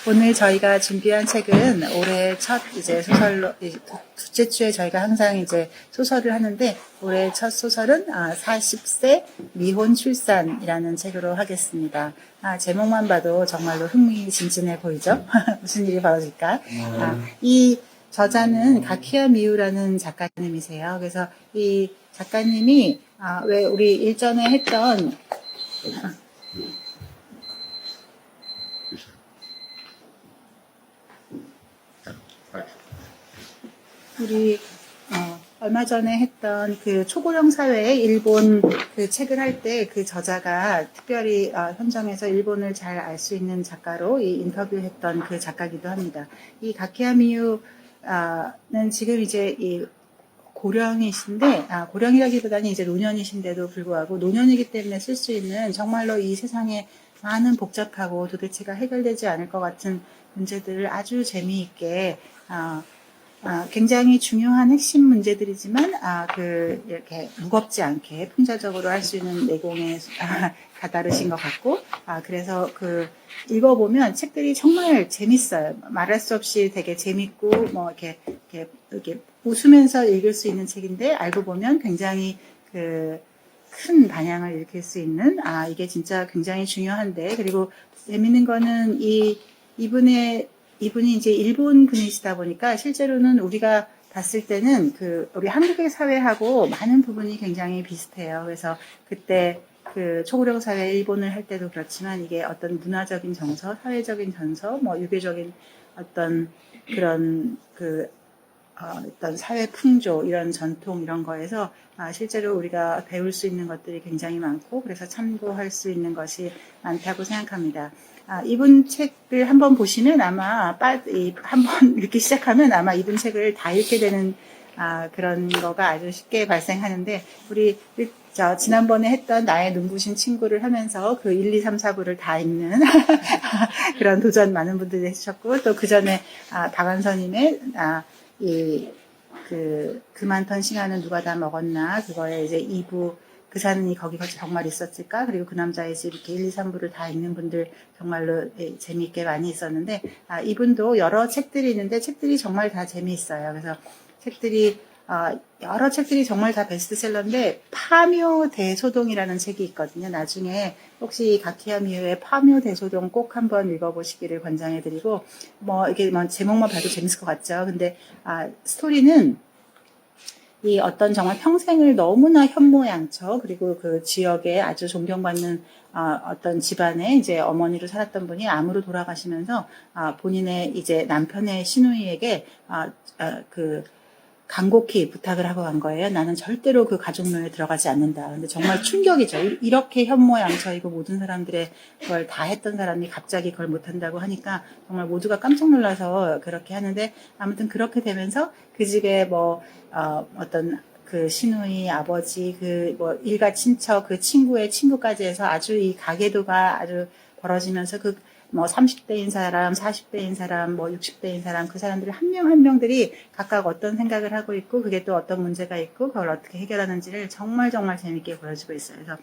오늘 저희가 준비한 책은 올해 첫 이제 소설로, 둘째 주에 저희가 항상 이제 소설을 하는데, 올해 첫 소설은 40세 미혼 출산이라는 책으로 하겠습니다. 제목만 봐도 정말로 흥미진진해 보이죠? 무슨 일이 벌어질까? 이 저자는 가키야 미우라는 작가님이세요. 그래서 이 작가님이, 왜 우리 일전에 했던, 우리 얼마 전에 했던 그 초고령 사회의 일본 그 책을 할 때 그 저자가 특별히 현장에서 일본을 잘 알 수 있는 작가로 이 인터뷰했던 그 작가기도 합니다. 이 가키야 미유는 지금 이제 이 고령이신데, 고령이라기보다는 이제 노년이신데도 불구하고 노년이기 때문에 쓸 수 있는 정말로 이 세상에 많은 복잡하고 도대체가 해결되지 않을 것 같은 문제들을 아주 재미있게 굉장히 중요한 핵심 문제들이지만 이렇게 무겁지 않게 풍자적으로 할 수 있는 내공에 다다르신 것 같고, 그래서 읽어보면 책들이 정말 재밌어요. 말할 수 없이 되게 재밌고 뭐 이렇게 웃으면서 읽을 수 있는 책인데, 알고 보면 굉장히 큰 방향을 일으킬 수 있는, 이게 진짜 굉장히 중요한데, 그리고 재밌는 거는 이분이 이제 일본 분이시다 보니까 실제로는 우리가 봤을 때는 우리 한국의 사회하고 많은 부분이 굉장히 비슷해요. 그래서 그때 초고령 사회 일본을 할 때도 그렇지만, 이게 어떤 문화적인 정서, 사회적인 정서, 뭐 유교적인 어떤 그런 어떤 사회 풍조, 이런 전통, 이런 거에서 실제로 우리가 배울 수 있는 것들이 굉장히 많고, 그래서 참고할 수 있는 것이 많다고 생각합니다. 이분 책을 한번 보시면 한번 읽기 시작하면 아마 이분 책을 다 읽게 되는 그런 거가 아주 쉽게 발생하는데, 지난번에 했던 나의 눈부신 친구를 하면서 1, 2, 3, 4부를 다 읽는 그런 도전 많은 분들이 해주셨고, 또 그 전에 박완서님의 그만턴 싱아는 누가 다 먹었나, 그거에 이제 2부 그 사는이 거기가 정말 있었을까, 그리고 그 남자의 집, 이렇게 1, 2, 3부를 다 읽는 분들 정말로 재미있게 많이 있었는데, 이분도 여러 책들이 있는데 책들이 정말 다 재미있어요. 그래서 여러 책들이 정말 다 베스트셀러인데, 파묘 대소동이라는 책이 있거든요. 나중에 혹시 가키야 미유의 파묘 대소동 꼭 한번 읽어보시기를 권장해드리고, 이게 제목만 봐도 재밌을 것 같죠. 근데 스토리는 이 어떤 정말 평생을 너무나 현모양처, 그리고 그 지역에 아주 존경받는 어떤 집안에 이제 어머니로 살았던 분이 암으로 돌아가시면서 본인의 이제 남편의 시누이에게 간곡히 부탁을 하고 간 거예요. 나는 절대로 그 가족묘에 들어가지 않는다. 근데 정말 충격이죠. 이렇게 현모양처이고 모든 사람들의 그걸 다 했던 사람이 갑자기 그걸 못한다고 하니까 정말 모두가 깜짝 놀라서 그렇게 하는데, 아무튼 그렇게 되면서 그 집에 어떤 시누이, 아버지, 일가 친척, 그 친구의 친구까지 해서 아주 이 가계도가 아주 벌어지면서 30대인 사람, 40대인 사람, 60대인 사람, 그 사람들이 한 명 한 명들이 각각 어떤 생각을 하고 있고, 그게 또 어떤 문제가 있고, 그걸 어떻게 해결하는지를 정말 정말 재밌게 보여주고 있어요. 그래서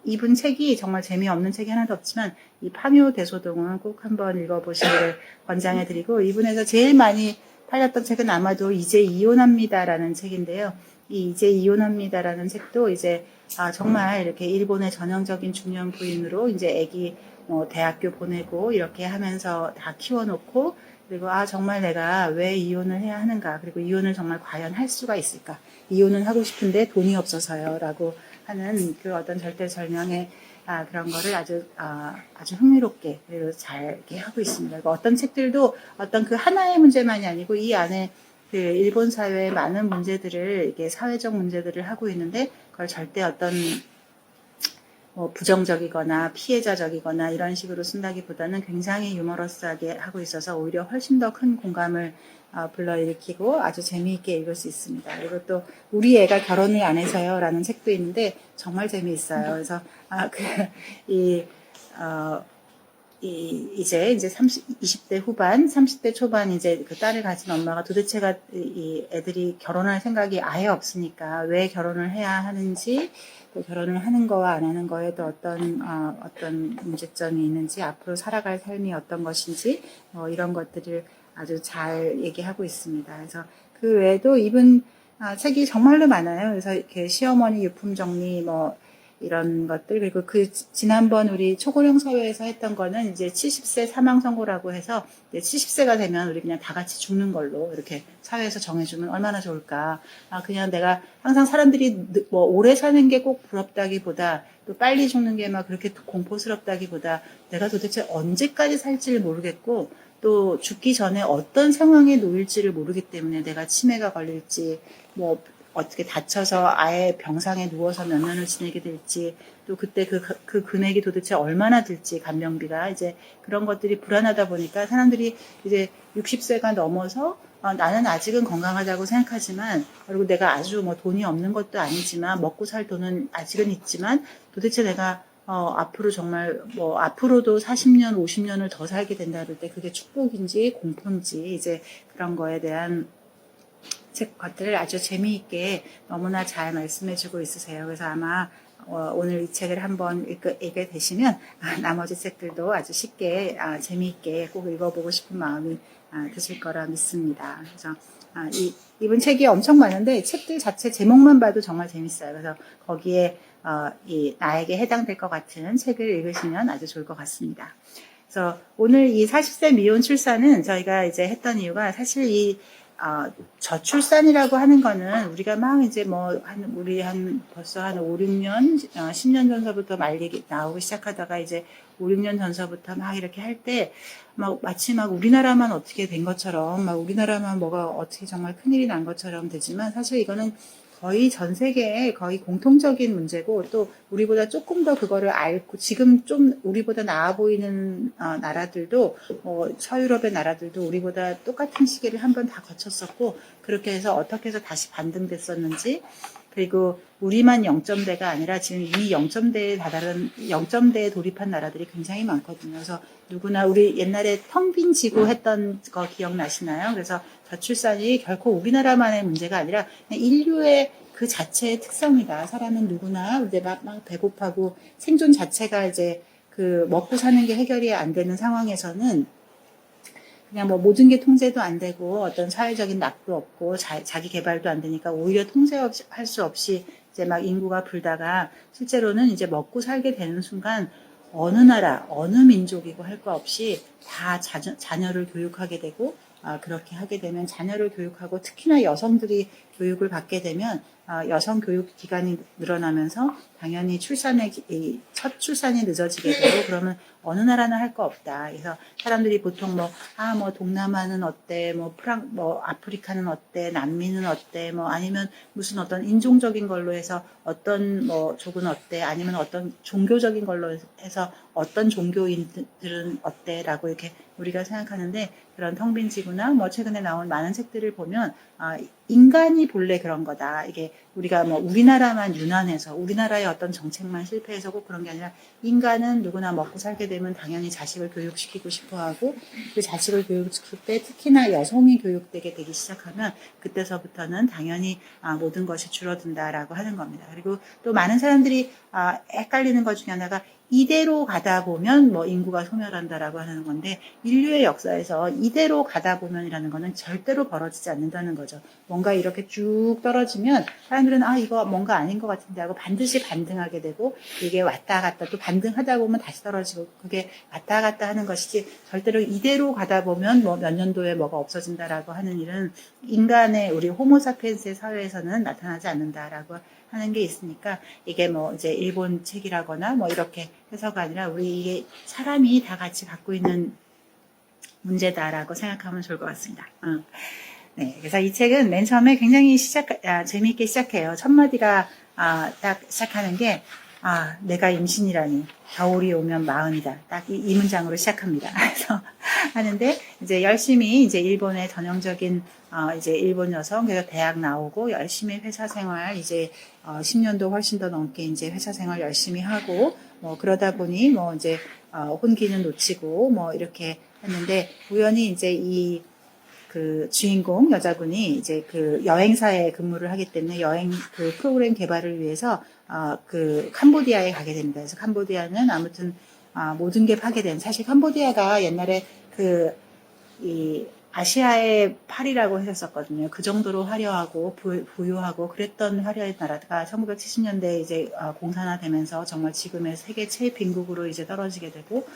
이분 책이 정말 재미없는 책이 하나도 없지만, 이 파묘 대소동은 꼭 한번 읽어보시기를 권장해드리고, 이분에서 제일 많이 팔렸던 책은 아마도 이제 이혼합니다라는 책인데요. 이 이제 이혼합니다라는 책도 이제 정말 이렇게 일본의 전형적인 중년 부인으로 이제 애기 대학교 보내고 이렇게 하면서 다 키워놓고, 그리고 정말 내가 왜 이혼을 해야 하는가, 그리고 이혼을 정말 과연 할 수가 있을까, 이혼은 하고 싶은데 돈이 없어서요 라고 하는 어떤 절대절명의 그런 거를 아주 흥미롭게 그리고 잘 이렇게 하고 있습니다. 그리고 어떤 책들도 어떤 하나의 문제만이 아니고 이 안에 일본 사회의 많은 문제들을, 이게 사회적 문제들을 하고 있는데, 그걸 절대 어떤 부정적이거나 피해자적이거나 이런 식으로 쓴다기보다는 굉장히 유머러스하게 하고 있어서 오히려 훨씬 더 큰 공감을 불러일으키고 아주 재미있게 읽을 수 있습니다. 그리고 또 우리 애가 결혼을 안 해서요 라는 책도 있는데 정말 재미있어요. 그래서 이제 20대 후반, 30대 초반 이제 그 딸을 가진 엄마가 도대체가 이 애들이 결혼할 생각이 아예 없으니까 왜 결혼을 해야 하는지, 또 결혼을 하는 거와 안 하는 거에도 어떤 문제점이 있는지, 앞으로 살아갈 삶이 어떤 것인지, 이런 것들을 아주 잘 얘기하고 있습니다. 그래서 그 외에도 이분 책이 정말로 많아요. 그래서 이렇게 시어머니 유품 정리 이런 것들, 그리고 지난번 우리 초고령 사회에서 했던 거는 이제 70세 사망 선고라고 해서 이제 70세가 되면 우리 그냥 다 같이 죽는 걸로 이렇게 사회에서 정해주면 얼마나 좋을까. 그냥 내가 항상 사람들이 오래 사는 게 꼭 부럽다기보다, 또 빨리 죽는 게 막 그렇게 공포스럽다기보다, 내가 도대체 언제까지 살지를 모르겠고, 또 죽기 전에 어떤 상황에 놓일지를 모르기 때문에 내가 치매가 걸릴지, 어떻게 다쳐서 아예 병상에 누워서 몇 년을 지내게 될지, 또 그때 그 금액이 도대체 얼마나 들지, 간병비가, 이제 그런 것들이 불안하다 보니까 사람들이 이제 60세가 넘어서 나는 아직은 건강하다고 생각하지만, 그리고 내가 아주 돈이 없는 것도 아니지만, 먹고 살 돈은 아직은 있지만, 도대체 내가 앞으로 정말 앞으로도 40년, 50년을 더 살게 된다 그럴 때 그게 축복인지 공포인지, 이제 그런 거에 대한 것들을 아주 재미있게 너무나 잘 말씀해주고 있으세요. 그래서 아마 오늘 이 책을 한번 읽게 되시면 나머지 책들도 아주 쉽게 재미있게 꼭 읽어보고 싶은 마음이 드실 거라 믿습니다. 그래서 이분 책이 엄청 많은데 책들 자체 제목만 봐도 정말 재밌어요. 그래서 거기에 나에게 해당될 것 같은 책을 읽으시면 아주 좋을 것 같습니다. 그래서 오늘 이 40세 미혼 출산은 저희가 이제 했던 이유가, 사실 저출산이라고 하는 거는 우리가 막 이제 벌써 한 5, 6년, 10년 전서부터 나오기 시작하다가 이제 5, 6년 전서부터 막 이렇게 할 때, 마치 우리나라만 어떻게 된 것처럼, 우리나라만 뭐가 어떻게 정말 큰일이 난 것처럼 되지만, 사실 이거는 거의 전 세계에 거의 공통적인 문제고, 또 우리보다 조금 더 그거를 알고, 지금 좀 우리보다 나아 보이는 나라들도, 서유럽의 나라들도 우리보다 똑같은 시기를 한번 다 거쳤었고, 그렇게 해서 어떻게 해서 다시 반등됐었는지, 그리고 우리만 0점대가 아니라 지금 이미 0점대에 돌입한 나라들이 굉장히 많거든요. 그래서 누구나 우리 옛날에 텅 빈 지구 했던 거 기억나시나요? 그래서 저출산이 결코 우리나라만의 문제가 아니라 인류의 그 자체의 특성이다. 사람은 누구나 이제 막 배고파고 생존 자체가 이제 먹고 사는 게 해결이 안 되는 상황에서는 그냥 모든 게 통제도 안 되고 어떤 사회적인 낙도 없고 자기 개발도 안 되니까 오히려 통제할 수 없이 이제 인구가 불다가 실제로는 이제 먹고 살게 되는 순간 어느 나라, 어느 민족이고 할 거 없이 다 자녀를 교육하게 되고, 그렇게 하게 되면 자녀를 교육하고 특히나 여성들이 교육을 받게 되면 여성 교육 기간이 늘어나면서 당연히 첫 출산이 늦어지게 되고, 그러면 어느 나라는 할 거 없다. 그래서 사람들이 보통 동남아는 어때, 아프리카는 어때, 남미는 어때, 아니면 무슨 어떤 인종적인 걸로 해서 어떤 족은 어때, 아니면 어떤 종교적인 걸로 해서 어떤 종교인들은 어때라고 이렇게 우리가 생각하는데, 그런 텅 빈 지구나 최근에 나온 많은 책들을 보면 인간이 본래 그런 거다. 이게 우리가 우리나라만 유난해서 우리나라의 어떤 정책만 실패해서 꼭 그런 게 아니라, 인간은 누구나 먹고 살게 되면 당연히 자식을 교육시키고 싶어하고, 그 자식을 교육시킬 때 특히나 여성이 교육되게 되기 시작하면 그때서부터는 당연히 모든 것이 줄어든다라고 하는 겁니다. 그리고 또 많은 사람들이 헷갈리는 것 중에 하나가, 이대로 가다 보면 인구가 소멸한다라고 하는 건데, 인류의 역사에서 이대로 가다 보면이라는 거는 절대로 벌어지지 않는다는 거죠. 뭔가 이렇게 쭉 떨어지면 사람들은 이거 뭔가 아닌 것 같은데 하고 반드시 반등하게 되고, 이게 왔다 갔다 또 반등하다 보면 다시 떨어지고, 그게 왔다 갔다 하는 것이지 절대로 이대로 가다 보면 몇 년도에 뭐가 없어진다라고 하는 일은 인간의, 우리 호모사피엔스의 사회에서는 나타나지 않는다라고 하는 게 있으니까, 이게 이제 일본 책이라거나 이렇게 해서가 아니라 이게 사람이 다 같이 갖고 있는 문제다라고 생각하면 좋을 것 같습니다. 네, 그래서 이 책은 맨 처음에 굉장히 재미있게 시작해요. 첫 마디가 딱 시작하는 게, 내가 임신이라니, 겨울이 오면 마흔이다. 딱 이 문장으로 시작합니다. 그래서 하는데, 이제 열심히 이제 일본의 전형적인 이제 일본 여성, 그래서 대학 나오고 열심히 회사 생활, 이제 10년도 훨씬 더 넘게 이제 회사 생활 열심히 하고, 그러다 보니 이제 혼기는 놓치고 뭐 이렇게 했는데 우연히 이제 그 주인공 여자분이 이제 그 여행사에 근무를 하기 때문에 여행 그 프로그램 개발을 위해서 그 캄보디아에 가게 됩니다. 그래서 캄보디아는 아무튼 모든 게 파괴된, 사실 캄보디아가 옛날에 이 아시아의 파리라고 했었거든요. 그 정도로 화려하고 부유하고 그랬던 화려한 나라가 1970년대에 이제 공산화되면서 정말 지금의 세계 최빈국으로 이제 떨어지게 되고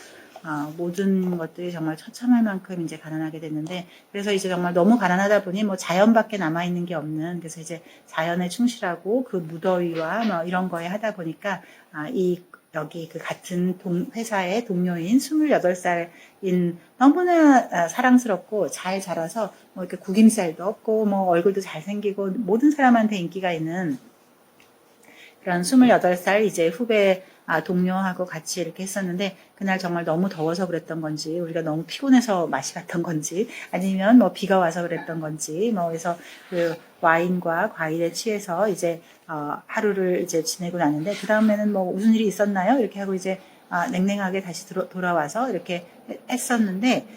모든 것들이 정말 처참할 만큼 이제 가난하게 됐는데, 그래서 이제 정말 너무 가난하다 보니 뭐 자연밖에 남아있는 게 없는, 그래서 이제 자연에 충실하고 그 무더위와 뭐 이런 거에 하다 보니까 여기 그 같은 회사의 동료인 28살인 너무나 사랑스럽고 잘 자라서 뭐 이렇게 구김살도 없고 뭐 얼굴도 잘생기고 모든 사람한테 인기가 있는 그런 28살 이제 후배 동료하고 같이 이렇게 했었는데, 그날 정말 너무 더워서 그랬던 건지, 우리가 너무 피곤해서 맛이 갔던 건지, 아니면 뭐 비가 와서 그랬던 건지, 뭐 그래서 그 와인과 과일에 취해서 이제 하루를 이제 지내고 나는데, 그 다음에는 뭐 무슨 일이 있었나요? 이렇게 하고 이제 냉랭하게 다시 돌아와서 이렇게 했었는데,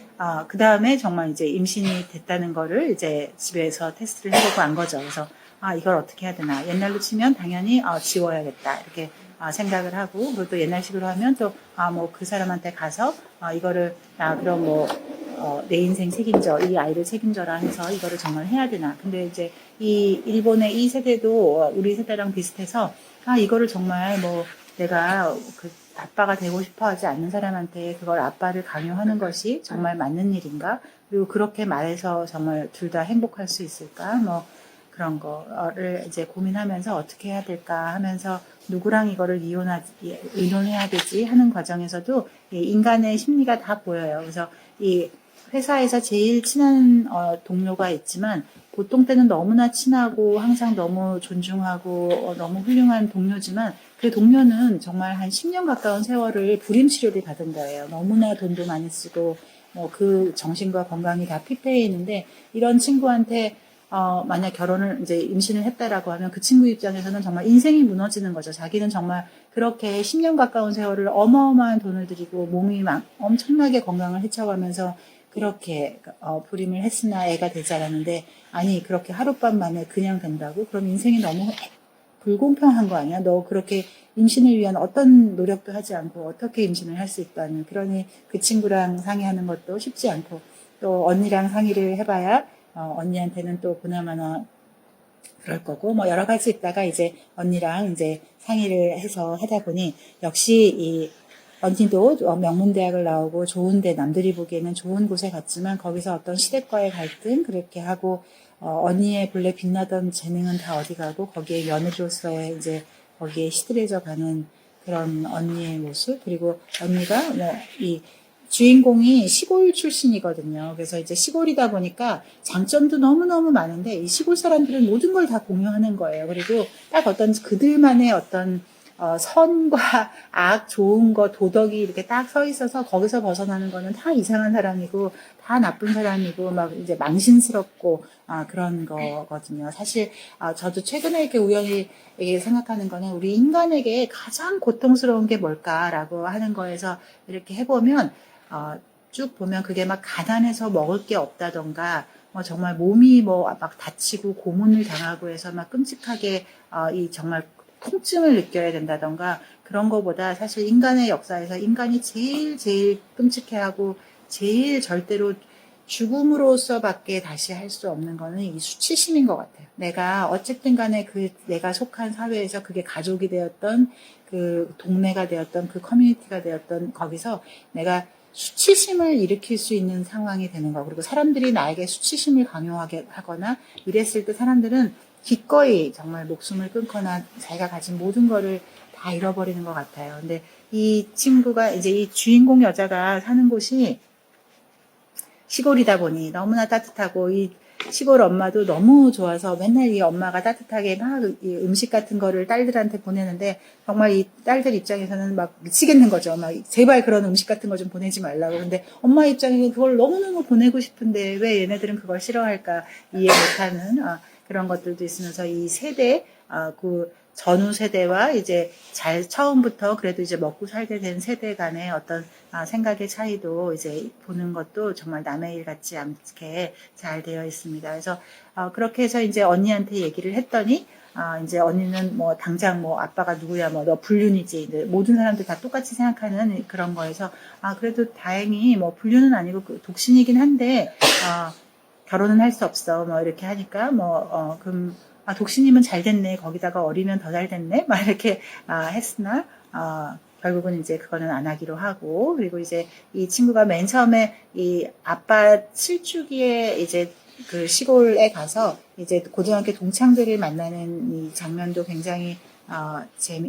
그 다음에 정말 이제 임신이 됐다는 거를 이제 집에서 테스트를 해보고 안 거죠. 그래서 이걸 어떻게 해야 되나. 옛날로 치면 당연히 지워야겠다. 이렇게 생각을 하고, 그리고 또 옛날식으로 하면 또, 뭐 그 사람한테 가서, 이거를, 그럼 뭐, 내 인생 책임져, 이 아이를 책임져라 해서 이거를 정말 해야 되나. 근데 이제 일본의 이 세대도 우리 세대랑 비슷해서, 이거를 정말 뭐 내가 그 아빠가 되고 싶어 하지 않는 사람한테 그걸 아빠를 강요하는 것이 정말 맞는 일인가? 그리고 그렇게 말해서 정말 둘 다 행복할 수 있을까? 뭐, 그런 거를 이제 고민하면서 어떻게 해야 될까 하면서 누구랑 이거를 의논해야 되지 하는 과정에서도 인간의 심리가 다 보여요. 그래서 이 회사에서 제일 친한 동료가 있지만 보통 때는 너무나 친하고 항상 너무 존중하고 너무 훌륭한 동료지만 그 동료는 정말 한 10년 가까운 세월을 불임치료를 받은 거예요. 너무나 돈도 많이 쓰고 그 정신과 건강이 다 피폐해 있는데, 이런 친구한테 만약 결혼을 이제 임신을 했다라고 하면 그 친구 입장에서는 정말 인생이 무너지는 거죠. 자기는 정말 그렇게 10년 가까운 세월을 어마어마한 돈을 들이고 몸이 엄청나게 건강을 해쳐가면서 그렇게 불임을 했으나 애가 되지 않았는데, 아니 그렇게 하룻밤 만에 그냥 된다고? 그럼 인생이 너무 불공평한 거 아니야? 너 그렇게 임신을 위한 어떤 노력도 하지 않고 어떻게 임신을 할 수 있다는. 그러니 그 친구랑 상의하는 것도 쉽지 않고, 또 언니랑 상의를 해봐야 언니한테는 또 그나마나 그럴 거고, 뭐 여러 가지 있다가 이제 언니랑 이제 상의를 해서 하다 보니 역시 이 언니도 명문대학을 나오고 좋은데, 남들이 보기에는 좋은 곳에 갔지만 거기서 어떤 시댁과의 갈등 그렇게 하고, 언니의 본래 빛나던 재능은 다 어디 가고 거기에 며느리로서의 이제 거기에 시들해져 가는 그런 언니의 모습. 그리고 언니가 이 주인공이 시골 출신이거든요. 그래서 이제 시골이다 보니까 장점도 너무너무 많은데 이 시골 사람들은 모든 걸 다 공유하는 거예요. 그리고 딱 어떤 그들만의 어떤 선과 악, 좋은 거, 도덕이 이렇게 딱 서 있어서 거기서 벗어나는 거는 다 이상한 사람이고 다 나쁜 사람이고 막 이제 망신스럽고 그런 거거든요. 사실 저도 최근에 이렇게 우연히 생각하는 거는 우리 인간에게 가장 고통스러운 게 뭘까라고 하는 거에서 이렇게 해보면 쭉 보면 그게 막 가난해서 먹을 게 없다던가, 정말 몸이 막 다치고 고문을 당하고 해서 막 끔찍하게 이 정말 통증을 느껴야 된다던가, 그런 거보다 사실 인간의 역사에서 인간이 제일 끔찍해하고 제일 절대로 죽음으로서밖에 다시 할 수 없는 거는 이 수치심인 것 같아요. 내가 어쨌든 간에 내가 속한 사회에서 그게 가족이 되었던 그 동네가 되었던 그 커뮤니티가 되었던 거기서 내가 수치심을 일으킬 수 있는 상황이 되는 거. 그리고 사람들이 나에게 수치심을 강요하게 하거나 이랬을 때 사람들은 기꺼이 정말 목숨을 끊거나 자기가 가진 모든 거를 다 잃어버리는 것 같아요. 근데 이 친구가 이제 이 주인공 여자가 사는 곳이 시골이다 보니 너무나 따뜻하고, 이 시골 엄마도 너무 좋아서 맨날 이 엄마가 따뜻하게 막 이 음식 같은 거를 딸들한테 보내는데, 정말 이 딸들 입장에서는 막 미치겠는 거죠. 막 제발 그런 음식 같은 거 좀 보내지 말라고. 근데 엄마 입장에서는 그걸 너무너무 보내고 싶은데 왜 얘네들은 그걸 싫어할까 이해 못하는 그런 것들도 있으면서 이 세대 그 전후 세대와 이제 처음부터 그래도 이제 먹고 살게 된 세대 간의 어떤 생각의 차이도 이제 보는 것도 정말 남의 일 같지 않게 잘 되어 있습니다. 그래서 그렇게 해서 이제 언니한테 얘기를 했더니 이제 언니는 뭐 당장 뭐 아빠가 누구야 뭐 너 불륜이지 모든 사람들 다 똑같이 생각하는 그런 거에서 그래도 다행히 뭐 불륜은 아니고 독신이긴 한데 결혼은 할 수 없어 뭐 이렇게 하니까 그럼 독신이면 잘 됐네 거기다가 어리면 더 잘 됐네 막 이렇게 했으나 결국은 이제 그거는 안 하기로 하고 그리고 이제 이 친구가 맨 처음에 이 아빠 7주기에 이제 그 시골에 가서 이제 고등학교 동창들을 만나는 이 장면도 굉장히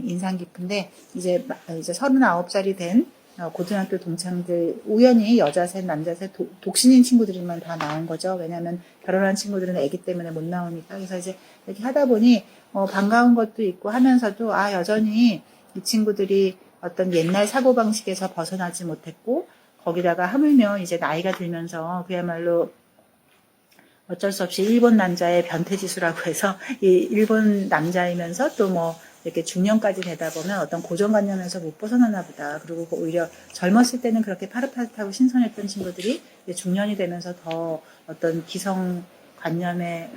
인상 깊은데 이제 39살이 된 고등학교 동창들 우연히 여자 셋 남자 셋 독신인 친구들만 다 나온 거죠. 왜냐하면 결혼한 친구들은 아기 때문에 못 나오니까. 그래서 이제 이렇게 하다 보니 반가운 것도 있고 하면서도 여전히 이 친구들이 어떤 옛날 사고방식에서 벗어나지 못했고 거기다가 하물며 이제 나이가 들면서 그야말로 어쩔 수 없이 일본 남자의 변태지수라고 해서 이 일본 남자이면서 또 뭐 이렇게 중년까지 되다 보면 어떤 고정관념에서 못 벗어나나 보다. 그리고 오히려 젊었을 때는 그렇게 파릇파릇하고 신선했던 친구들이 중년이 되면서 더 어떤 기성관념에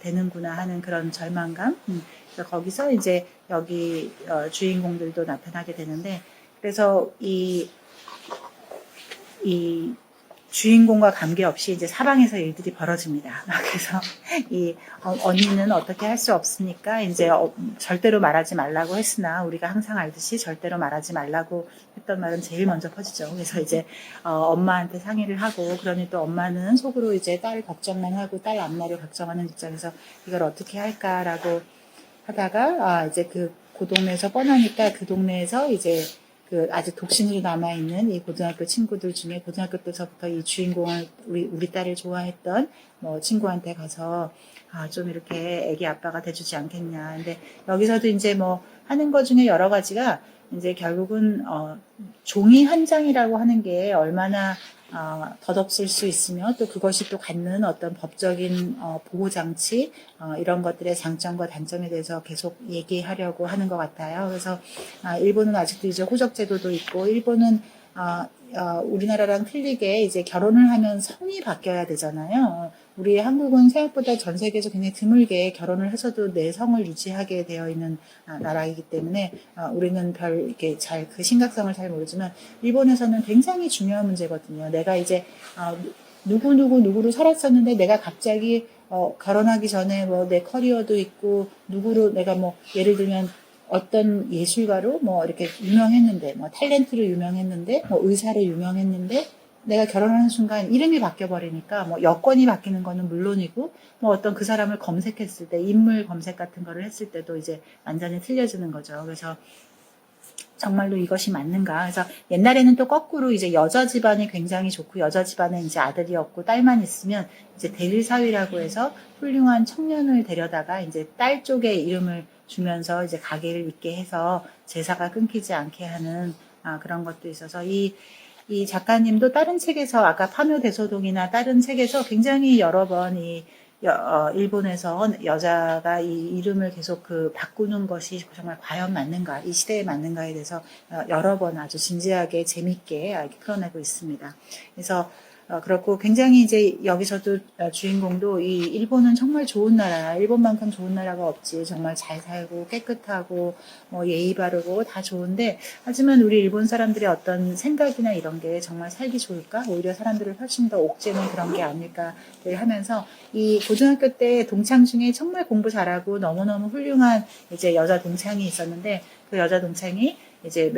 되는구나 하는 그런 절망감. 그래서 거기서 이제 여기 주인공들도 나타나게 되는데 그래서 이 주인공과 관계없이 이제 사방에서 일들이 벌어집니다. 그래서 이 언니는 어떻게 할 수 없으니까 이제 절대로 말하지 말라고 했으나 우리가 항상 알듯이 절대로 말하지 말라고 했던 말은 제일 먼저 퍼지죠. 그래서 이제 엄마한테 상의를 하고 그러니 또 엄마는 속으로 이제 딸 걱정만 하고 딸 앞날을 걱정하는 입장에서 이걸 어떻게 할까라고 하다가 이제 그 동네에서 뻔하니까 그 동네에서 이제 아직 독신으로 남아있는 이 고등학교 친구들 중에 고등학교 때서부터 이 주인공을 우리 딸을 좋아했던 친구한테 가서 좀 이렇게 애기 아빠가 돼주지 않겠냐. 근데 여기서도 이제 하는 것 중에 여러 가지가 이제 결국은 종이 한 장이라고 하는 게 얼마나 덧없을 수 있으며 또 그것이 또 갖는 어떤 법적인 보호장치 이런 것들의 장점과 단점에 대해서 계속 얘기하려고 하는 것 같아요. 그래서 일본은 아직도 이제 호적제도도 있고 일본은 우리나라랑 틀리게 이제 결혼을 하면 성이 바뀌어야 되잖아요. 우리 한국은 생각보다 전 세계에서 굉장히 드물게 결혼을 해서도 내 성을 유지하게 되어 있는 나라이기 때문에 우리는 이렇게 그 심각성을 잘 모르지만 일본에서는 굉장히 중요한 문제거든요. 내가 이제 누구로 살았었는데 내가 갑자기 결혼하기 전에 내 커리어도 있고 누구로 내가 예를 들면 어떤 예술가로 이렇게 유명했는데 탤런트로 유명했는데 의사로 유명했는데 내가 결혼하는 순간 이름이 바뀌어버리니까 여권이 바뀌는 거는 물론이고 어떤 그 사람을 검색했을 때 인물 검색 같은 거를 했을 때도 이제 완전히 틀려지는 거죠. 그래서 정말로 이것이 맞는가? 그래서 옛날에는 또 거꾸로 이제 여자 집안이 굉장히 좋고 여자 집안에 이제 아들이 없고 딸만 있으면 이제 대일사위라고 해서 훌륭한 청년을 데려다가 이제 딸 쪽에 이름을 주면서 이제 가게를 있게 해서 제사가 끊기지 않게 하는 그런 것도 있어서 이 작가님도 다른 책에서 아까 파묘대소동이나 다른 책에서 굉장히 여러 번 일본에서 여자가 이 이름을 계속 바꾸는 것이 정말 과연 맞는가, 이 시대에 맞는가에 대해서 여러 번 아주 진지하게 재밌게 풀어내고 있습니다. 그래서 그렇고 굉장히 이제 여기서도 주인공도 이 일본은 정말 좋은 나라, 일본만큼 좋은 나라가 없지. 정말 잘 살고 깨끗하고 예의 바르고 다 좋은데 하지만 우리 일본 사람들의 어떤 생각이나 이런 게 정말 살기 좋을까? 오히려 사람들을 훨씬 더 옥죄는 그런 게 아닐까를 하면서 이 고등학교 때 동창 중에 정말 공부 잘하고 너무너무 훌륭한 이제 여자 동창이 있었는데 그 여자 동창이 이제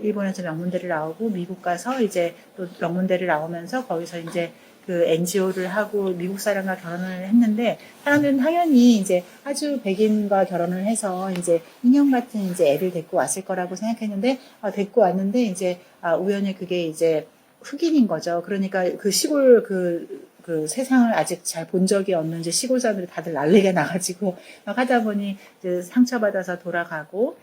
일본에서 명문대를 나오고 미국 가서 이제 또 명문대를 나오면서 거기서 이제 그 NGO를 하고 미국 사람과 결혼을 했는데 사람들은 당연히 이제 아주 백인과 결혼을 해서 이제 인형 같은 이제 애를 데리고 왔을 거라고 생각했는데 데리고 왔는데 이제 우연히 그게 이제 흑인인 거죠. 그러니까 그 시골 그 세상을 아직 잘 본 적이 없는 이제 시골 사람들이 다들 난리가 나가지고 막 하다 보니 이제 상처받아서 돌아가고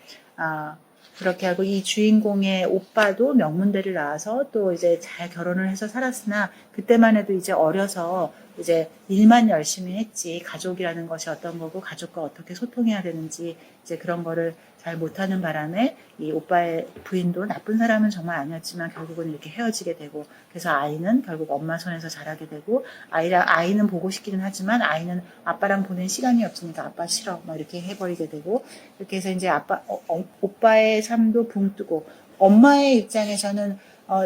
그렇게 하고 이 주인공의 오빠도 명문대를 나와서 또 이제 잘 결혼을 해서 살았으나 그때만 해도 이제 어려서 이제 일만 열심히 했지 가족이라는 것이 어떤 거고 가족과 어떻게 소통해야 되는지 이제 그런 거를 잘 못하는 바람에 이 오빠의 부인도 나쁜 사람은 정말 아니었지만 결국은 이렇게 헤어지게 되고 그래서 아이는 결국 엄마 손에서 자라게 되고 아이는 보고 싶기는 하지만 아이는 아빠랑 보낸 시간이 없으니까 아빠 싫어 막 이렇게 해버리게 되고 이렇게 해서 이제 오빠의 삶도 붕 뜨고 엄마의 입장에서는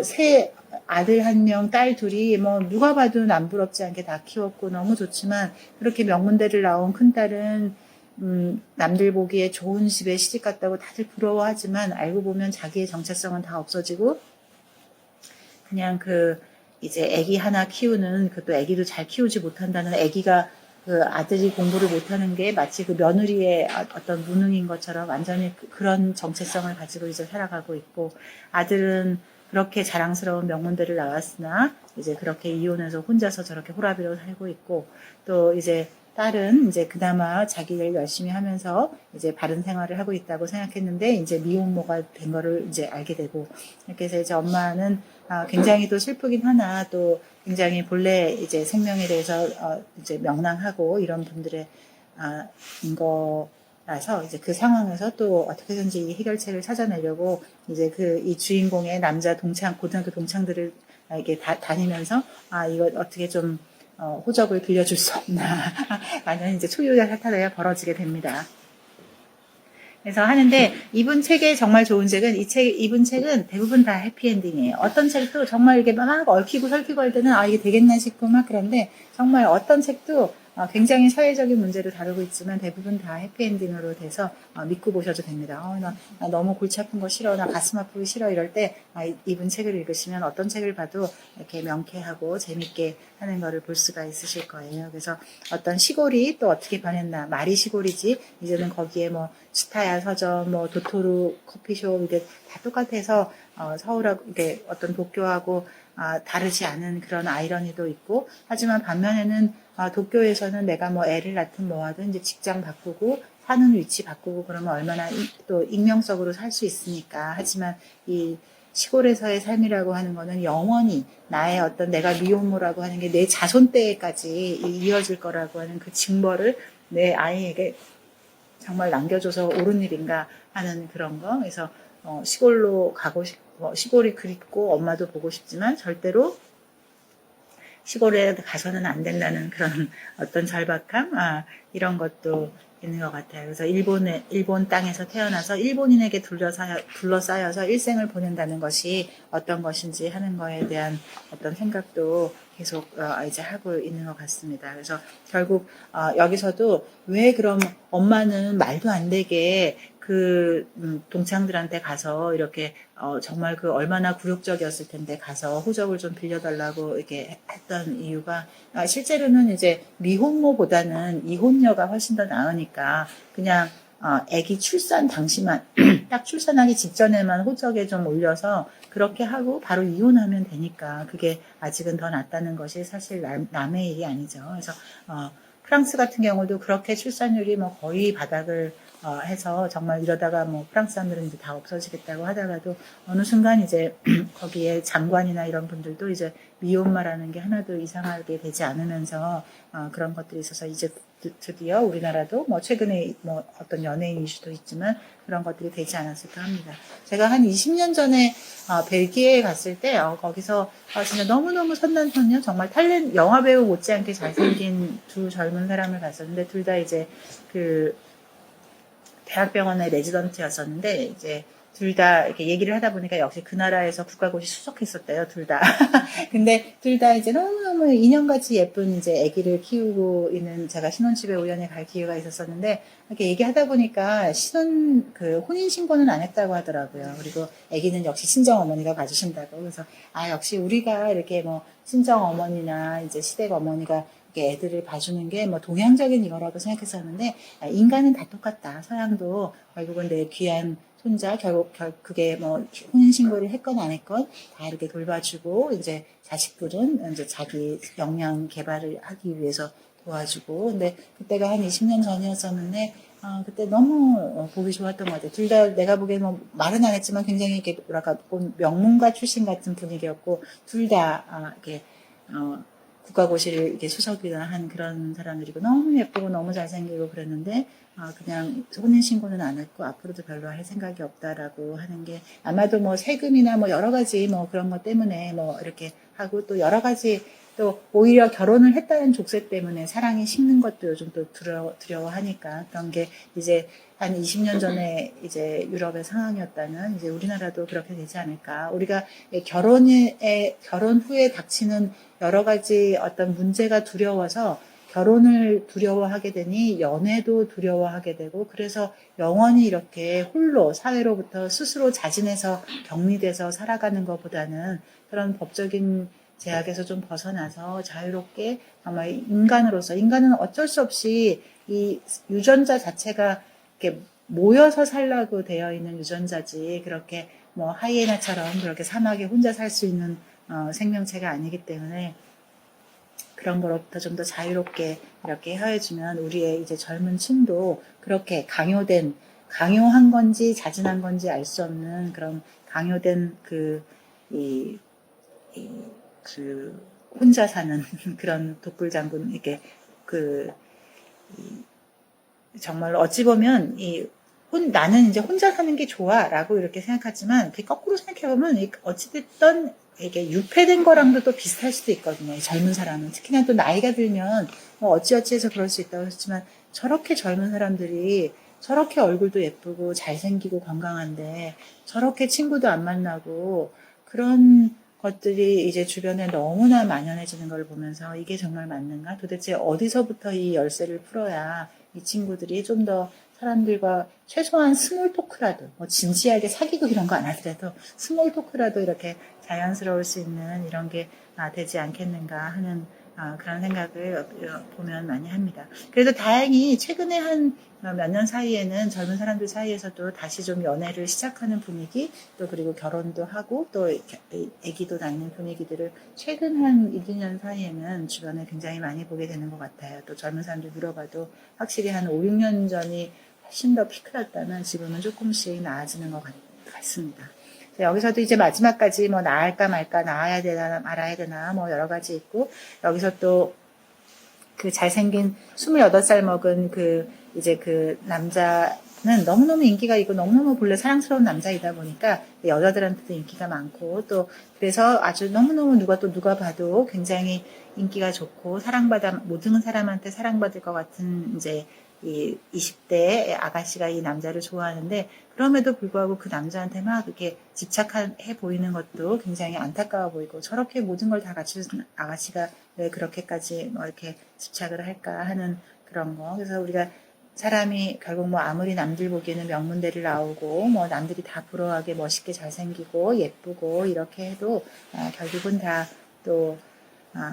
새 아들 1명, 딸 2이 뭐 누가 봐도 남부럽지 않게 다 키웠고 너무 좋지만 그렇게 명문대를 나온 큰딸은 남들 보기에 좋은 집에 시집 갔다고 다들 부러워하지만 알고 보면 자기의 정체성은 다 없어지고 그냥 이제 아기 하나 키우는 그것도 아기도 잘 키우지 못한다는 아기가 그 아들이 공부를 못하는 게 마치 그 며느리의 어떤 무능인 것처럼 완전히 그런 정체성을 가지고 이제 살아가고 있고 아들은 그렇게 자랑스러운 명문대를 나왔으나 이제 그렇게 이혼해서 혼자서 저렇게 호라비로 살고 있고 또 이제 딸은 이제 그나마 자기 일 열심히 하면서 이제 바른 생활을 하고 있다고 생각했는데 이제 미혼모가 된 거를 이제 알게 되고 이렇게 해서 이제 엄마는 굉장히 또 슬프긴 하나 또 굉장히 본래 이제 생명에 대해서 이제 명랑하고 이런 분들의 인 거라서 이제 그 상황에서 또 어떻게든지 이 해결책을 찾아내려고 이제 이 주인공의 남자 고등학교 동창들을 이렇게 다니면서 이거 어떻게 좀 호적을 빌려줄 수 없나 라는 이제 초유의 사태가 벌어지게 됩니다. 그래서 하는데 이분 책의 정말 좋은 책은 이분 책은 대부분 다 해피엔딩이에요. 어떤 책도 정말 이게 막 얽히고 설키고 할 때는 이게 되겠나 싶고 막 그런데 정말 어떤 책도 굉장히 사회적인 문제를 다루고 있지만 대부분 다 해피엔딩으로 돼서 믿고 보셔도 됩니다. 나 너무 골치 아픈 거 싫어, 나 가슴 아프기 싫어 이럴 때 이분 책을 읽으시면 어떤 책을 봐도 이렇게 명쾌하고 재밌게 하는 거를 볼 수가 있으실 거예요. 그래서 어떤 시골이 또 어떻게 변했나 말이 시골이지 이제는 거기에 뭐 스타야 서점, 뭐 도토루 커피숍 이게 다 똑같아서 서울하고 이게 어떤 도쿄하고 다르지 않은 그런 아이러니도 있고 하지만 반면에는 도쿄에서는 내가 뭐 애를 낳든 뭐하든 이제 직장 바꾸고 사는 위치 바꾸고 그러면 얼마나 또 익명적으로 살 수 있으니까 하지만 이 시골에서의 삶이라고 하는 거는 영원히 나의 어떤 내가 미혼모라고 하는 게 내 자손 때까지 이어질 거라고 하는 그 징벌을 내 아이에게 정말 남겨줘서 옳은 일인가 하는 그런 거. 그래서 시골로 가고 싶고 시골이 그립고 엄마도 보고 싶지만 절대로 시골에 가서는 안 된다는 그런 어떤 절박함 이런 것도 있는 것 같아요. 그래서 일본 땅에서 태어나서 일본인에게 둘러싸여서 일생을 보낸다는 것이 어떤 것인지 하는 거에 대한 어떤 생각도 계속 이제 하고 있는 것 같습니다. 그래서 결국 여기서도 왜 그럼 엄마는 말도 안 되게 동창들한테 가서 이렇게 정말 얼마나 굴욕적이었을 텐데 가서 호적을 좀 빌려달라고 이렇게 했던 이유가 실제로는 이제 미혼모보다는 이혼녀가 훨씬 더 나으니까 그냥 아기 출산 당시만 딱 출산하기 직전에만 호적에 좀 올려서 그렇게 하고 바로 이혼하면 되니까 그게 아직은 더 낫다는 것이 사실 남의 일이 아니죠. 그래서 프랑스 같은 경우도 그렇게 출산율이 뭐 거의 바닥을 해서 정말 이러다가 뭐 프랑스 사람들은 이제 다 없어지겠다고 하다가도 어느 순간 이제 거기에 장관이나 이런 분들도 이제 미혼마라는 게 하나도 이상하게 되지 않으면서 그런 것들이 있어서 이제 드디어 우리나라도 뭐 최근에 뭐 어떤 연예인 이슈도 있지만 그런 것들이 되지 않았을까 합니다. 제가 한 20년 전에 벨기에에 갔을 때 거기서 진짜 너무너무 선남선녀 정말 영화배우 못지않게 잘생긴 두 젊은 사람을 봤었는데 둘 다 이제 대학병원의 레지던트였었는데 이제 둘 다 이렇게 얘기를 하다 보니까 역시 그 나라에서 국가고시 수석했었대요, 둘 다. 근데 둘 다 이제 너무너무 인형같이 예쁜 이제 아기를 키우고 있는 제가 신혼집에 우연히 갈 기회가 있었었는데 이렇게 얘기하다 보니까 혼인신고는 안 했다고 하더라고요. 그리고 아기는 역시 친정어머니가 봐주신다고. 그래서 역시 우리가 이렇게 뭐 친정어머니나 이제 시댁 어머니가 애들을 봐주는 게 뭐 동양적인 이거라고 생각했었는데 인간은 다 똑같다. 서양도 결국은 내 귀한 손자 그게 뭐 혼인신고를 했건 안 했건 다 이렇게 돌봐주고 이제 자식들은 이제 자기 역량 개발을 하기 위해서 도와주고 근데 그때가 한 20년 전이었었는데 그때 너무 보기 좋았던 것 같아요. 둘 다 내가 보기에는 뭐 말은 안 했지만 굉장히 이렇게 뭐랄까 명문가 출신 같은 분위기였고 둘 다 이렇게 국가고시를 이렇게 수석이나 한 그런 사람들이고 너무 예쁘고 너무 잘생기고 그랬는데 그냥 혼인신고는 안 했고 앞으로도 별로 할 생각이 없다라고 하는 게 아마도 뭐 세금이나 뭐 여러 가지 뭐 그런 것 때문에 뭐 이렇게 하고 또 여러 가지 또 오히려 결혼을 했다는 족쇄 때문에 사랑이 식는 것도 요즘 또 두려워하니까 그런 게 이제 한 20년 전에 이제 유럽의 상황이었다면 이제 우리나라도 그렇게 되지 않을까. 우리가 결혼 후에 닥치는 여러 가지 어떤 문제가 두려워서 결혼을 두려워하게 되니 연애도 두려워하게 되고 그래서 영원히 이렇게 홀로 사회로부터 스스로 자진해서 격리돼서 살아가는 것보다는 그런 법적인 제약에서 좀 벗어나서 자유롭게 아마 인간은 어쩔 수 없이 이 유전자 자체가 이렇게 모여서 살라고 되어 있는 유전자지 그렇게 뭐 하이에나처럼 그렇게 사막에 혼자 살 수 있는 생명체가 아니기 때문에 그런 거로부터 좀 더 자유롭게 이렇게 헤어지면 우리의 이제 젊은 층도 그렇게 강요한 건지 자진한 건지 알 수 없는 그런 강요된 혼자 사는 그런 독불장군 이게 정말 어찌 보면 나는 이제 혼자 사는 게 좋아라고 이렇게 생각하지만 거꾸로 생각해 보면 어찌됐든 이게 유폐된 거랑도 또 비슷할 수도 있거든요. 젊은 사람은 특히나 또 나이가 들면 뭐 어찌어찌해서 그럴 수 있다고 했지만 저렇게 젊은 사람들이 저렇게 얼굴도 예쁘고 잘생기고 건강한데 저렇게 친구도 안 만나고 그런 것들이 이제 주변에 너무나 만연해지는 걸 보면서 이게 정말 맞는가? 도대체 어디서부터 이 열쇠를 풀어야 이 친구들이 좀 더 사람들과 최소한 스몰 토크라도 뭐 진지하게 사귀고 이런 거 안 하더라도 스몰 토크라도 이렇게 자연스러울 수 있는 이런 게 되지 않겠는가 하는 그런 생각을 보면 많이 합니다. 그래도 다행히 최근에 한 몇 년 사이에는 젊은 사람들 사이에서도 다시 좀 연애를 시작하는 분위기 또 그리고 결혼도 하고 또 아기도 낳는 분위기들을 최근 한 1, 2년 사이에는 주변에 굉장히 많이 보게 되는 것 같아요. 또 젊은 사람들 물어봐도 확실히 한 5, 6년 전이 훨씬 더 피크였다면 지금은 조금씩 나아지는 것 같습니다. 여기서도 이제 마지막까지 뭐 나을까 말까 나아야 되나 말아야 되나 뭐 여러 가지 있고 여기서 또 그 잘생긴 28살 먹은 이제 그 남자는 너무너무 인기가 있고 너무너무 본래 사랑스러운 남자이다 보니까 여자들한테도 인기가 많고 또 그래서 아주 너무너무 누가 봐도 굉장히 인기가 좋고 모든 사람한테 사랑받을 것 같은 이제 이 20대 아가씨가 이 남자를 좋아하는데 그럼에도 불구하고 그 남자한테 막 이렇게 집착해 보이는 것도 굉장히 안타까워 보이고 저렇게 모든 걸 다 갖춘 아가씨가 왜 그렇게까지 뭐 이렇게 집착을 할까 하는 그런 거. 그래서 우리가 사람이 결국 뭐 아무리 남들 보기에는 명문대를 나오고 뭐 남들이 다 부러워하게 멋있게 잘생기고 예쁘고 이렇게 해도 결국은 다 또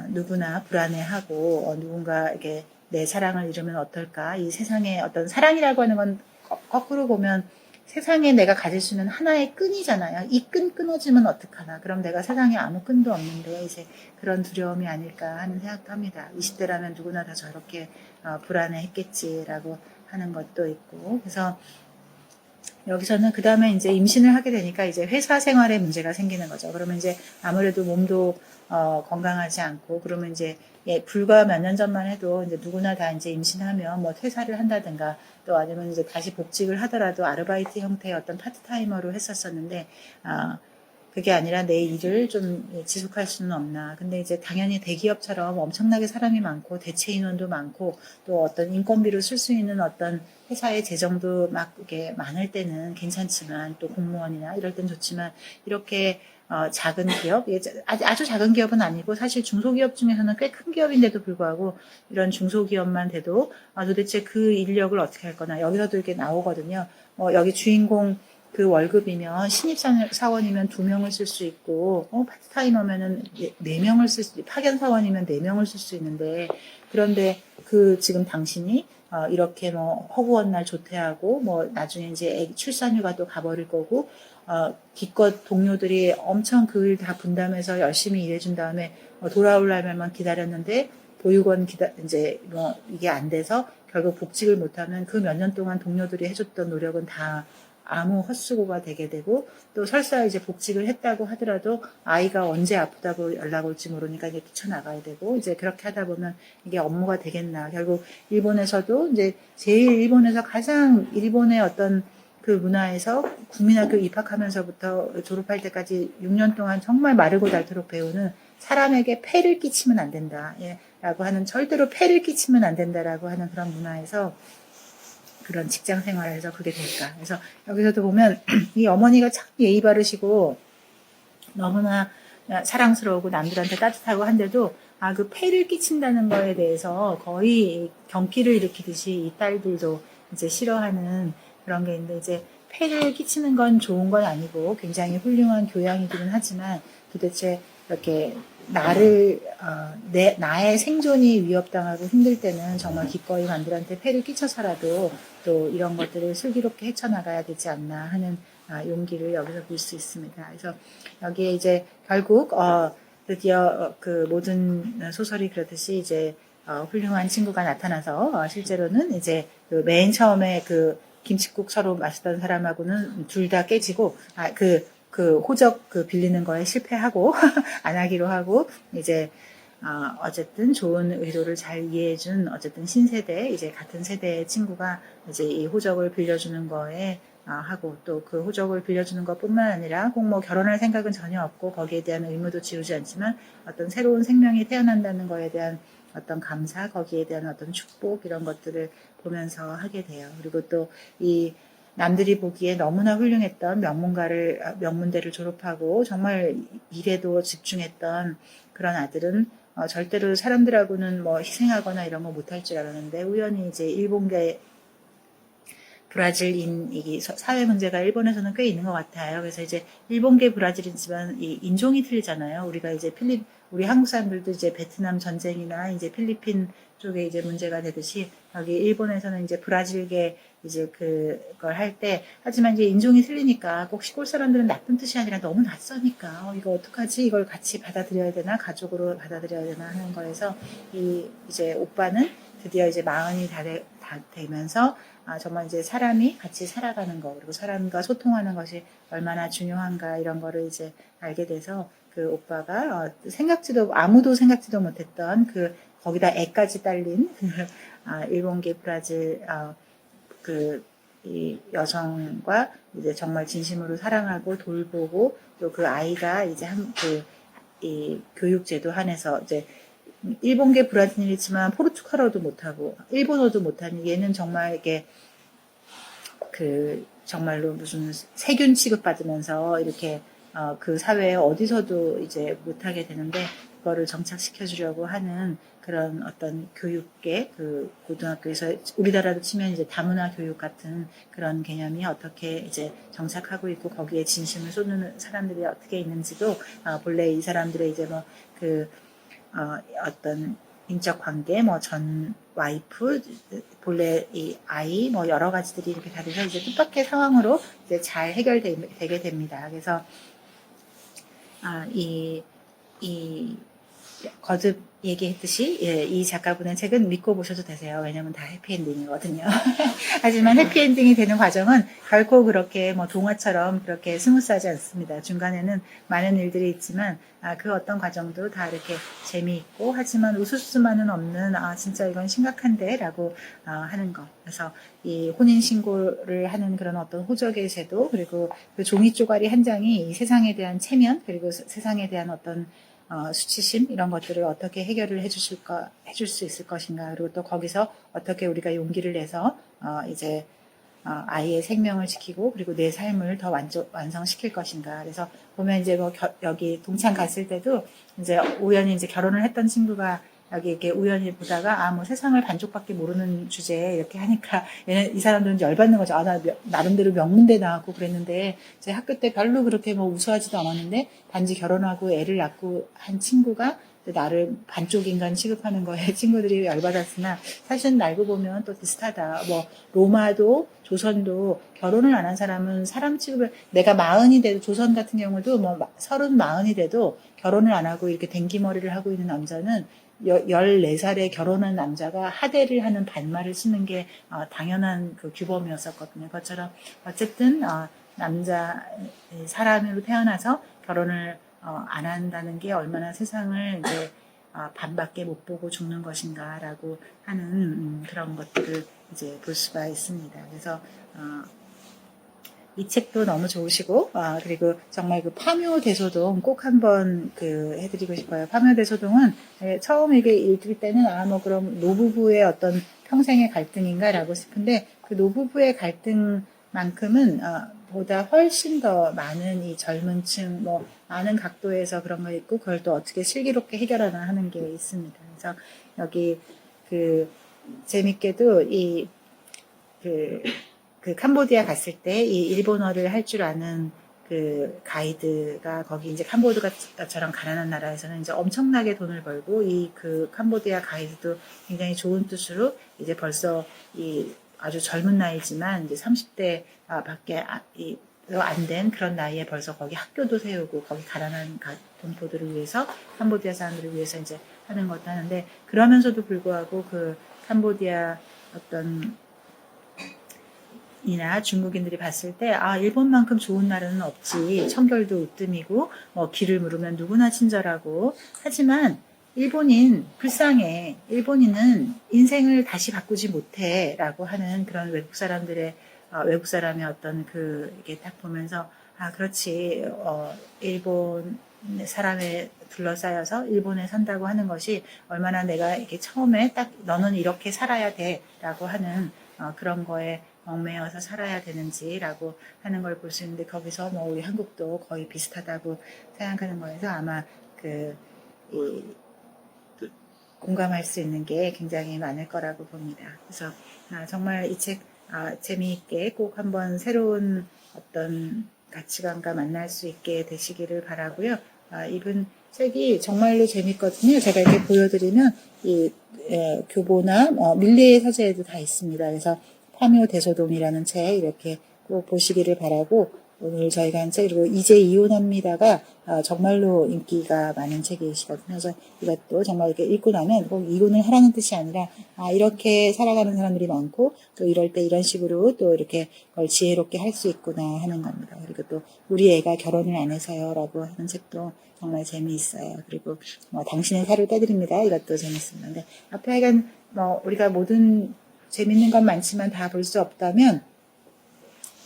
누구나 불안해하고 누군가 이렇게 내 사랑을 잃으면 어떨까? 이 세상에 어떤 사랑이라고 하는 건 거꾸로 보면 세상에 내가 가질 수 있는 하나의 끈이잖아요. 이 끈 끊어지면 어떡하나. 그럼 내가 세상에 아무 끈도 없는데 이제 그런 두려움이 아닐까 하는 생각도 합니다. 20대라면 누구나 다 저렇게 불안해했겠지라고 하는 것도 있고. 그래서 여기서는 그 다음에 이제 임신을 하게 되니까 이제 회사 생활에 문제가 생기는 거죠. 그러면 이제 아무래도 몸도 건강하지 않고 그러면 이제 불과 몇 년 전만 해도 이제 누구나 다 이제 임신하면 뭐 퇴사를 한다든가 또 아니면 이제 다시 복직을 하더라도 아르바이트 형태의 어떤 파트타이머로 했었었는데 그게 아니라 내 일을 좀 지속할 수는 없나. 근데 이제 당연히 대기업처럼 엄청나게 사람이 많고 대체 인원도 많고 또 어떤 인건비로 쓸 수 있는 어떤 회사의 재정도 막 이게 많을 때는 괜찮지만 또 공무원이나 이럴 땐 좋지만 이렇게 작은 기업, 아주 작은 기업은 아니고 사실 중소기업 중에서는 꽤 큰 기업인데도 불구하고 이런 중소기업만 돼도 도대체 그 인력을 어떻게 할 거나 여기서도 이렇게 나오거든요. 여기 주인공 그 월급이면 신입사원이면 2명을 쓸 수 있고 파트타이머면은 4명을 파견 사원이면 4명을 쓸 수 있는데 그런데 지금 당신이 이렇게 뭐 허구한 날 조퇴하고 뭐 나중에 이제 출산휴가도 가버릴 거고 기껏 동료들이 엄청 그 일 다 분담해서 열심히 일해준 다음에 돌아올 날만 기다렸는데 보육원 이제 뭐 이게 안 돼서 결국 복직을 못하면 그 몇 년 동안 동료들이 해줬던 노력은 다 아무 헛수고가 되게 되고 또 설사 이제 복직을 했다고 하더라도 아이가 언제 아프다고 연락 올지 모르니까 이제 뛰쳐나가야 되고 이제 그렇게 하다 보면 이게 업무가 되겠나. 결국 일본에서도 이제 제일 일본에서 가장 일본의 어떤 그 문화에서 국민학교 입학하면서부터 졸업할 때까지 6년 동안 정말 마르고 닳도록 배우는 사람에게 폐를 끼치면 안 된다. 예, 라고 하는 절대로 폐를 끼치면 안 된다라고 하는 그런 문화에서 그런 직장 생활을 해서 그게 될까. 그래서 여기서도 보면 이 어머니가 참 예의 바르시고 너무나 사랑스러우고 남들한테 따뜻하고 한데도 그 폐를 끼친다는 거에 대해서 거의 경기를 일으키듯이 이 딸들도 이제 싫어하는 그런 게 있는데 이제 폐를 끼치는 건 좋은 건 아니고 굉장히 훌륭한 교양이기는 하지만 도대체 이렇게 나의 생존이 위협당하고 힘들 때는 정말 기꺼이 남들한테 폐를 끼쳐서라도 또 이런 것들을 슬기롭게 헤쳐나가야 되지 않나 하는 용기를 여기서 볼 수 있습니다. 그래서 여기에 이제 결국 드디어 그 모든 소설이 그렇듯이 이제 훌륭한 친구가 나타나서 실제로는 이제 그 맨 처음에 그 김칫국 서로 마시던 사람하고는 둘 다 깨지고 그 호적 빌리는 거에 실패하고 안 하기로 하고 이제 어쨌든 좋은 의도를 잘 이해해준 어쨌든 신세대 이제 같은 세대의 친구가 이제 이 호적을 빌려주는 거에 하고 또 그 호적을 빌려주는 것뿐만 아니라 꼭 뭐 결혼할 생각은 전혀 없고 거기에 대한 의무도 지우지 않지만 어떤 새로운 생명이 태어난다는 거에 대한 어떤 감사 거기에 대한 어떤 축복 이런 것들을 보면서 하게 돼요. 그리고 또 이 남들이 보기에 너무나 훌륭했던 명문대를 졸업하고 정말 일에도 집중했던 그런 아들은 절대로 사람들하고는 뭐 희생하거나 이런 거 못할 줄 알았는데 우연히 이제 일본계 브라질인 이 사회 문제가 일본에서는 꽤 있는 것 같아요. 그래서 이제 일본계 브라질이지만 이 인종이 틀리잖아요. 우리가 이제 우리 한국 사람들도 이제 베트남 전쟁이나 이제 필리핀 쪽에 이제 문제가 되듯이 여기 일본에서는 이제 브라질계 이제 그걸 할 때 하지만 이제 인종이 틀리니까 꼭 시골 사람들은 나쁜 뜻이 아니라 너무 낯서니까 이거 어떡하지 이걸 같이 받아들여야 되나 가족으로 받아들여야 되나 하는 거에서 이제 오빠는 드디어 이제 마흔이 다 되면서 정말 이제 사람이 같이 살아가는 거 그리고 사람과 소통하는 것이 얼마나 중요한가 이런 거를 이제 알게 돼서 그 오빠가 아무도 생각지도 못했던 거기다 애까지 딸린 일본계 브라질 이 여성과 이제 정말 진심으로 사랑하고 돌보고 또 그 아이가 이제 이 교육제도 한해서 이제 일본계 브라질이지만 포르투갈어도 못하고 일본어도 못하는 얘는 정말 이게 정말로 무슨 세균 취급받으면서 이렇게 그 사회에 어디서도 이제 못하게 되는데 그거를 정착시켜 주려고 하는 그런 어떤 교육계 고등학교에서 우리나라로 치면 이제 다문화 교육 같은 그런 개념이 어떻게 이제 정착하고 있고 거기에 진심을 쏟는 사람들이 어떻게 있는지도 본래 이 사람들의 이제 어떤 인적 관계, 전 와이프, 본래 이 아이, 여러 가지들이 이렇게 다 돼서 이제 뜻밖의 상황으로 이제 잘 해결되게 됩니다. 그래서, 거듭 얘기했듯이, 이 작가분의 책은 믿고 보셔도 되세요. 왜냐면 다 해피엔딩이거든요. 하지만 해피엔딩이 되는 과정은 결코 그렇게 동화처럼 그렇게 스무스하지 않습니다. 중간에는 많은 일들이 있지만, 그 어떤 과정도 다 이렇게 재미있고, 하지만 웃을 수만은 없는, 진짜 이건 심각한데, 라고 하는 것. 그래서 이 혼인신고를 하는 그런 어떤 호적의 제도, 그리고 그 종이 쪼가리 한 장이 이 세상에 대한 체면, 그리고 세상에 대한 어떤 수치심 이런 것들을 어떻게 해결을 해줄 수 있을 것인가 그리고 또 거기서 어떻게 우리가 용기를 내서 이제 아이의 생명을 지키고 그리고 내 삶을 더 완성시킬 것인가 그래서 보면 이제 여기 동창 갔을 때도 이제 우연히 이제 결혼을 했던 친구가 여기 이렇게 우연히 보다가 세상을 반쪽밖에 모르는 주제에 이렇게 하니까 이 사람들은 열받는 거죠. 나 나름대로 명문대 나왔고 그랬는데 제 학교 때 별로 그렇게 우수하지도 않았는데 단지 결혼하고 애를 낳고 한 친구가 나를 반쪽 인간 취급하는 거에 친구들이 열받았으나 사실은 알고 보면 또 비슷하다. 뭐 로마도 조선도 결혼을 안 한 사람은 사람 취급을 내가 40이 돼도 조선 같은 경우도 뭐 30, 40이 돼도 결혼을 안 하고 이렇게 댕기머리를 하고 있는 남자는 14살에 결혼한 남자가 하대를 하는 반말을 쓰는 게 당연한 그 규범이었었거든요. 그것처럼 어쨌든 남자 사람으로 태어나서 결혼을 안 한다는 게 얼마나 세상을 이제 반밖에 못 보고 죽는 것인가라고 하는 그런 것들을 이제 볼 수가 있습니다. 그래서 이 책도 너무 좋으시고 그리고 정말 그 파묘대소동 꼭 한번 그 해드리고 싶어요. 파묘대소동은 처음 이게 읽을 때는 뭐 그럼 노부부의 어떤 평생의 갈등인가라고 싶은데 그 노부부의 갈등만큼은 보다 훨씬 더 많은 이 젊은 층 뭐 많은 각도에서 그런 거 있고 그걸 또 어떻게 슬기롭게 해결하나 하는 게 있습니다. 그래서 여기 그 재밌게도 그 캄보디아 갔을 때 이 일본어를 할 줄 아는 그 가이드가 거기 이제 캄보디아처럼 가난한 나라에서는 이제 엄청나게 돈을 벌고 이 그 캄보디아 가이드도 굉장히 좋은 뜻으로 이제 벌써 이 아주 젊은 나이지만 이제 30대 밖에 안 된 그런 나이에 벌써 거기 학교도 세우고 거기 가난한 동포들을 위해서 캄보디아 사람들을 위해서 이제 하는 것도 하는데 그러면서도 불구하고 그 캄보디아 어떤 이나 중국인들이 봤을 때 일본만큼 좋은 나라는 없지. 청결도 으뜸이고 뭐 길을 물으면 누구나 친절하고 하지만 일본인 불쌍해. 일본인은 인생을 다시 바꾸지 못해라고 하는 그런 외국 사람의 어떤 이게 딱 보면서 그렇지. 일본 사람에 둘러싸여서 일본에 산다고 하는 것이 얼마나 내가 이렇게 처음에 딱 너는 이렇게 살아야 돼라고 하는 그런 거에 얽매여서 살아야 되는지라고 하는 걸 볼 수 있는데 거기서 뭐 우리 한국도 거의 비슷하다고 생각하는 거에서 아마 공감할 수 있는 게 굉장히 많을 거라고 봅니다. 그래서 정말 이 책 재미있게 꼭 한번 새로운 어떤 가치관과 만날 수 있게 되시기를 바라고요. 이분 책이 정말로 재밌거든요. 제가 이렇게 보여드리면 교보나 밀리의 서재에도 다 있습니다. 그래서 파묘대소동이라는 책 이렇게 꼭 보시기를 바라고 오늘 저희가 한 책 그리고 이제 이혼합니다가 정말로 인기가 많은 책이시거든요. 그래서 이것도 정말 이렇게 읽고 나면 꼭 이혼을 하라는 뜻이 아니라 이렇게 살아가는 사람들이 많고 또 이럴 때 이런 식으로 또 이렇게 그걸 지혜롭게 할 수 있구나 하는 겁니다. 그리고 또 우리 애가 결혼을 안 해서요라고 하는 책도 정말 재미있어요. 그리고 당신의 살을 빼드립니다. 이것도 재밌습니다. 근데 앞에 하여간 우리가 모든 재밌는 건 많지만 다 볼 수 없다면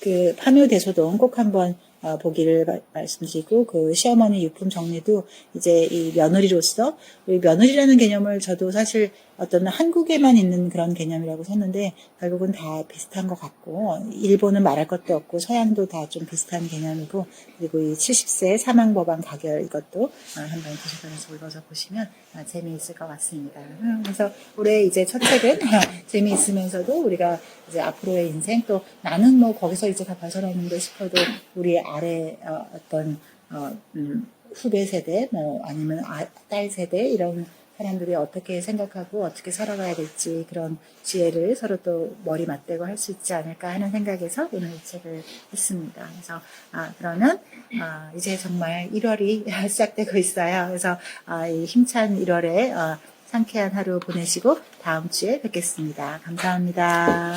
그 파묘대소동 꼭 한번 보기를 말씀드리고 그 시어머니 유품 정리도 이제 이 며느리로서 며느리라는 개념을 저도 사실 어떤 한국에만 있는 그런 개념이라고 썼는데 결국은 다 비슷한 것 같고 일본은 말할 것도 없고 서양도 다 좀 비슷한 개념이고 그리고 이 70세 사망법안 가결 이것도 한번 도서관에서 읽어서 보시면 재미있을 것 같습니다. 그래서 올해 이제 첫 책은 재미있으면서도 우리가 이제 앞으로의 인생 또 나는 뭐 거기서 이제 다 벗어났는데 싶어도 우리 아래 어떤 후배 세대 뭐 아니면 딸 세대 이런 사람들이 어떻게 생각하고 어떻게 살아가야 될지 그런 지혜를 서로 또 머리 맞대고 할 수 있지 않을까 하는 생각에서 오늘 이 책을 했습니다. 그래서 그러면 이제 정말 1월이 시작되고 있어요. 그래서 이 힘찬 1월에 상쾌한 하루 보내시고 다음 주에 뵙겠습니다. 감사합니다.